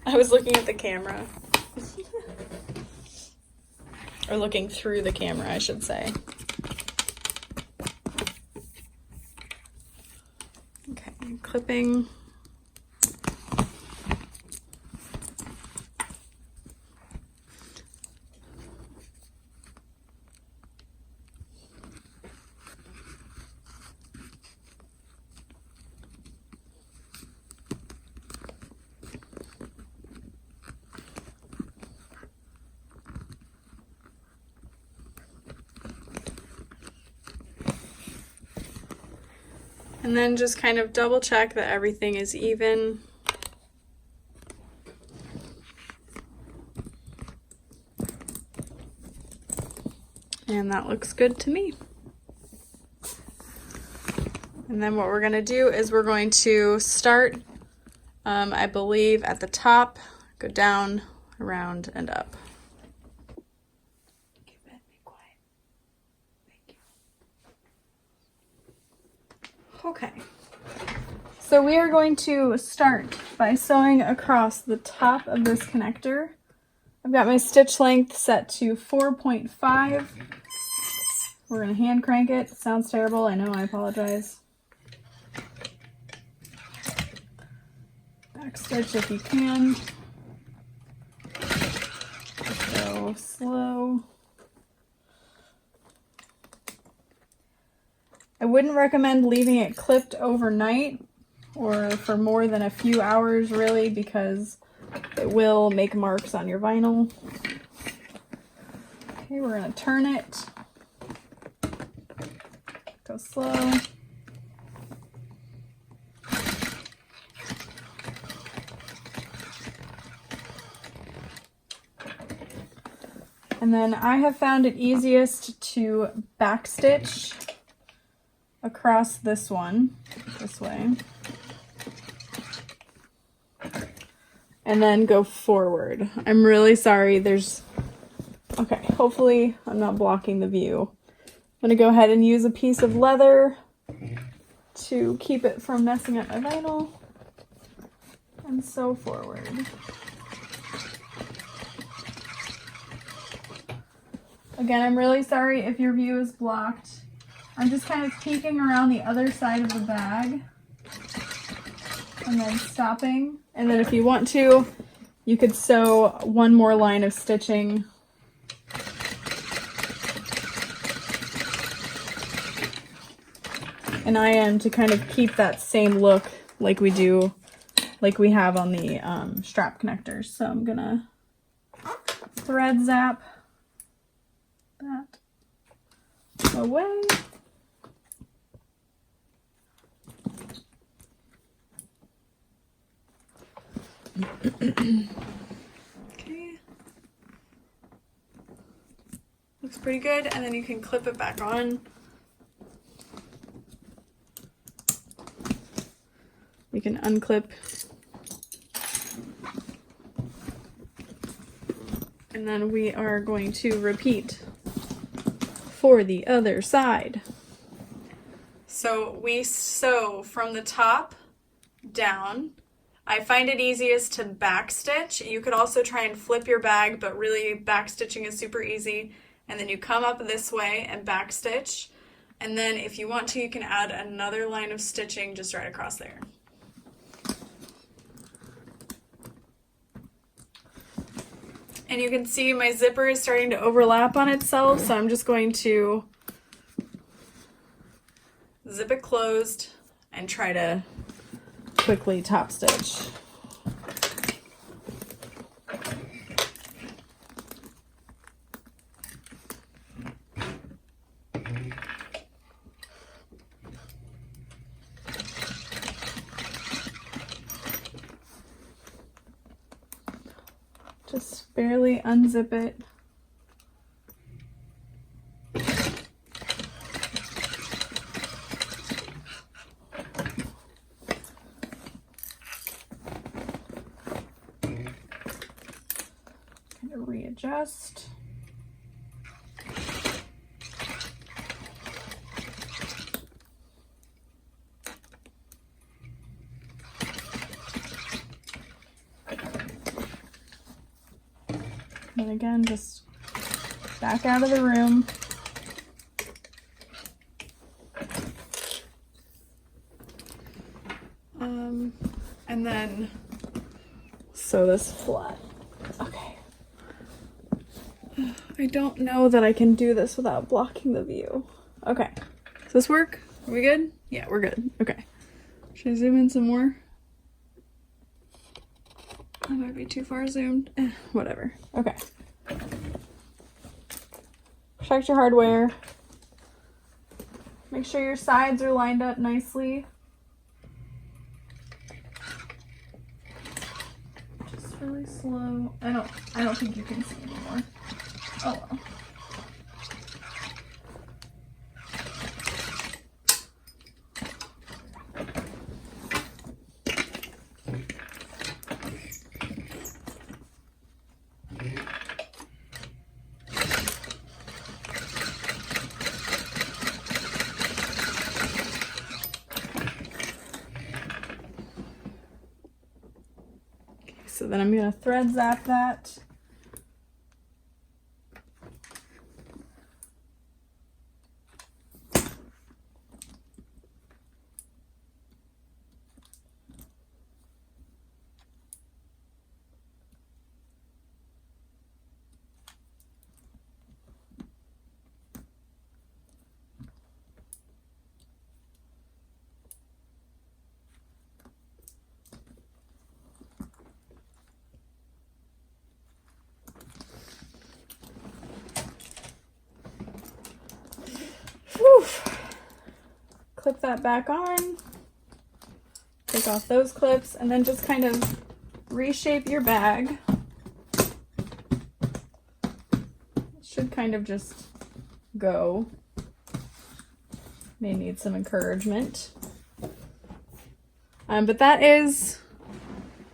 I was looking at the camera. Or looking through the camera, I should say. Okay, I'm clipping. And then just kind of double check that everything is even. And that looks good to me. And then what we're going to do is we're going to start, I believe, at the top, go down, around, and up. Okay, so we are going to start by sewing across the top of this connector. I've got my stitch length set to 4.5. We're going to hand crank it. It sounds terrible, I know, I apologize. Back stitch if you can. Go slow. I wouldn't recommend leaving it clipped overnight or for more than a few hours really, because it will make marks on your vinyl. Okay, we're going to turn it. Go slow. And then I have found it easiest to backstitch across this one, this way. And then go forward. I'm really sorry, okay, hopefully I'm not blocking the view. I'm gonna go ahead and use a piece of leather to keep it from messing up my vinyl. And sew forward. Again, I'm really sorry if your view is blocked. I'm just kind of peeking around the other side of the bag and then stopping. And then if you want to, you could sew one more line of stitching. And I am to kind of keep that same look like we have on the strap connectors. So I'm gonna thread zap that away. Okay. Looks pretty good, and then you can clip it back on. You can unclip. And then we are going to repeat for the other side. So we sew from the top down. I find it easiest to backstitch. You could also try and flip your bag, but really backstitching is super easy. And then you come up this way and backstitch. And then if you want to, you can add another line of stitching just right across there. And you can see my zipper is starting to overlap on itself, so I'm just going to zip it closed and try to quickly top stitch. Just barely unzip it. Kind of readjust. And again, just back out of the room. And then sew this flat. Okay. I don't know that I can do this without blocking the view. Okay. Does this work? Are we good? Yeah, we're good. Okay. Should I zoom in some more? That might be too far zoomed. Whatever. Okay. Protect your hardware. Make sure your sides are lined up nicely. Just really slow. I don't think you can see anymore. Oh well. So then I'm going to thread zap that. Whew. Clip that back on, take off those clips, and then just kind of reshape your bag. should kind of just go. May need some encouragement. But that is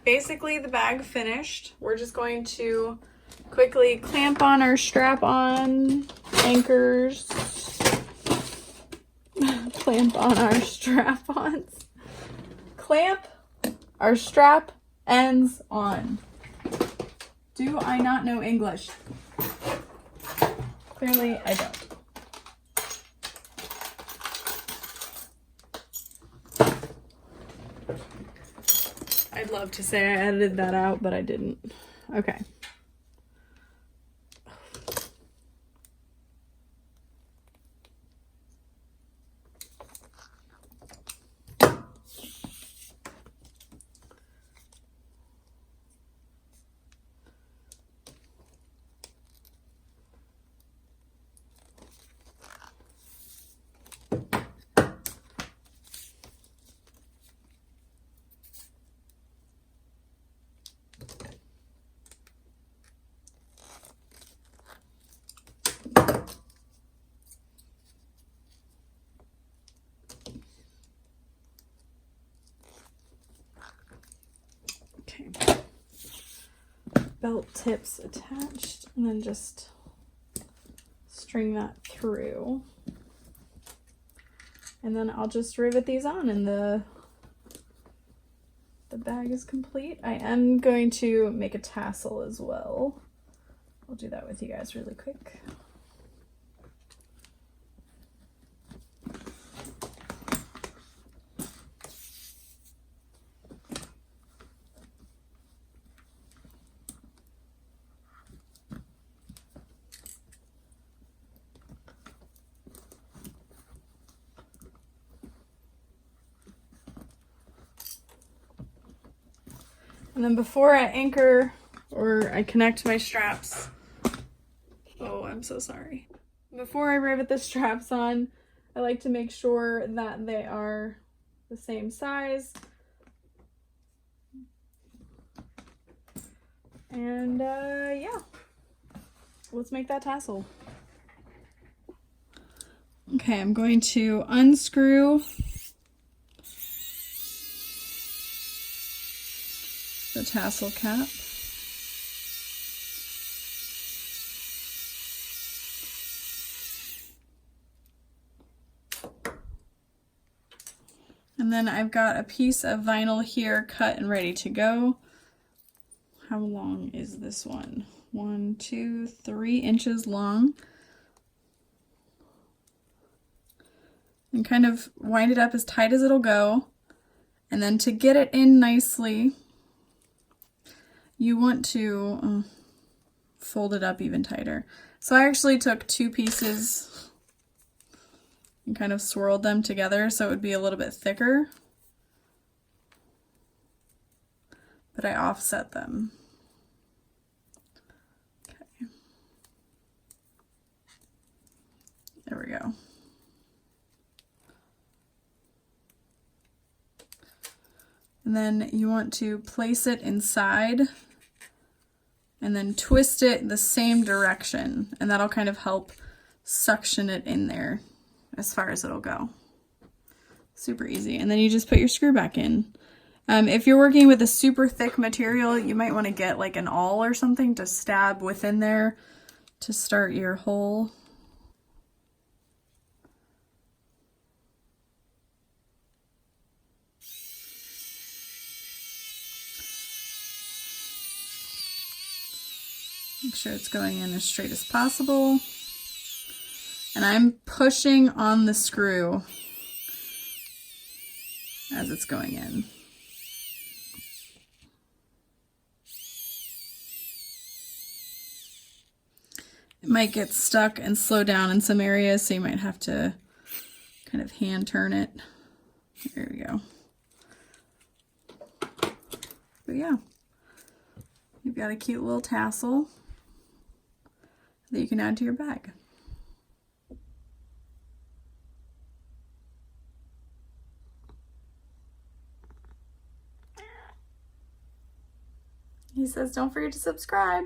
basically the bag finished. We're just going to quickly clamp on our strap-on anchors. Clamp on our strap-ons. Clamp our strap ends on. Do I not know English? Clearly, I don't. I'd love to say I edited that out, but I didn't. Okay. Belt tips attached, and then just string that through, and then I'll just rivet these on and the bag is complete. I am going to make a tassel as well. I'll do that with you guys really quick. And then before I anchor or I connect my straps, oh, I'm so sorry. Before I rivet the straps on, I like to make sure that they are the same size. And yeah, let's make that tassel. Okay, I'm going to unscrew the tassel cap. And then I've got a piece of vinyl here cut and ready to go. How long is this one? 1, 2, 3 inches long. And kind of wind it up as tight as it'll go. And then to get it in nicely, you want to fold it up even tighter. So I actually took 2 pieces and kind of swirled them together so it would be a little bit thicker. But I offset them. Okay. There we go. And then you want to place it inside and then twist it the same direction, and that'll kind of help suction it in there as far as it'll go. Super easy. And then you just put your screw back in. If you're working with a super thick material, you might want to get like an awl or something to stab within there to start your hole. Make sure it's going in as straight as possible. And I'm pushing on the screw as it's going in. It might get stuck and slow down in some areas, so you might have to kind of hand turn it. There we go. But yeah, you've got a cute little tassel that you can add to your bag. He says, don't forget to subscribe.